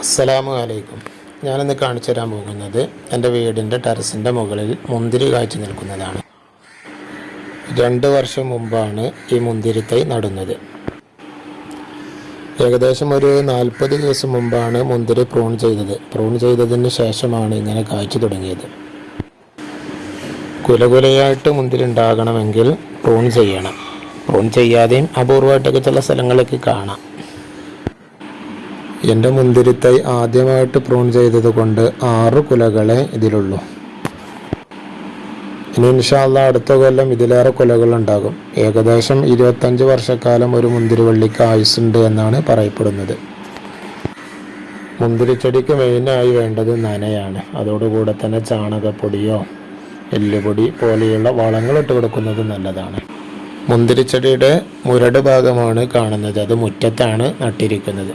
അസ്സലാമു അലൈക്കും. ഞാനിന്ന് കാണിച്ചു തരാൻ പോകുന്നത് എൻ്റെ വീടിൻ്റെ ടെറസിൻ്റെ മുകളിൽ മുന്തിരി കായ്ച്ചു നിൽക്കുന്നതാണ്. 2 വർഷം മുമ്പാണ് ഈ മുന്തിരിത്തൈ നടുന്നത്. ഏകദേശം ഒരു 40 ദിവസം മുമ്പാണ് മുന്തിരി പ്രൂൺ ചെയ്തത്. പ്രൂൺ ചെയ്തതിന് ശേഷമാണ് ഇങ്ങനെ കായ്ച്ചു തുടങ്ങിയത്. കുലകുലയായിട്ട് മുന്തിരി ഉണ്ടാകണമെങ്കിൽ പ്രൂൺ ചെയ്യണം. പ്രൂൺ ചെയ്യാതെയും അപൂർവമായിട്ടൊക്കെ ചില സ്ഥലങ്ങളിലേക്ക് കാണാം. എൻ്റെ മുന്തിരിത്തൈ ആദ്യമായിട്ട് പ്രൂൺ ചെയ്തത് കൊണ്ട് 6 കുലകളെ ഇതിലുള്ളൂ. ഇനി ഇൻഷാ അല്ലാഹ് അടുത്ത കൊല്ലം ഇതിലേറെ കുലകളുണ്ടാകും. ഏകദേശം 25 വർഷക്കാലം ഒരു മുന്തിരിവള്ളിക്ക് ആയുസ്സുണ്ട് എന്നാണ് പറയപ്പെടുന്നത്. മുന്തിരിച്ചെടിക്ക് മെയിനായി വേണ്ടത് നനയാണ്. അതോടുകൂടെ തന്നെ ചാണകപ്പൊടിയോ എല്ലുപൊടി പോലെയുള്ള വളങ്ങൾ ഇട്ട് കൊടുക്കുന്നത് നല്ലതാണ്. മുന്തിരിച്ചെടിയുടെ മുരട് ഭാഗമാണ് കാണുന്നത്. അത് മുറ്റത്താണ് നട്ടിരിക്കുന്നത്.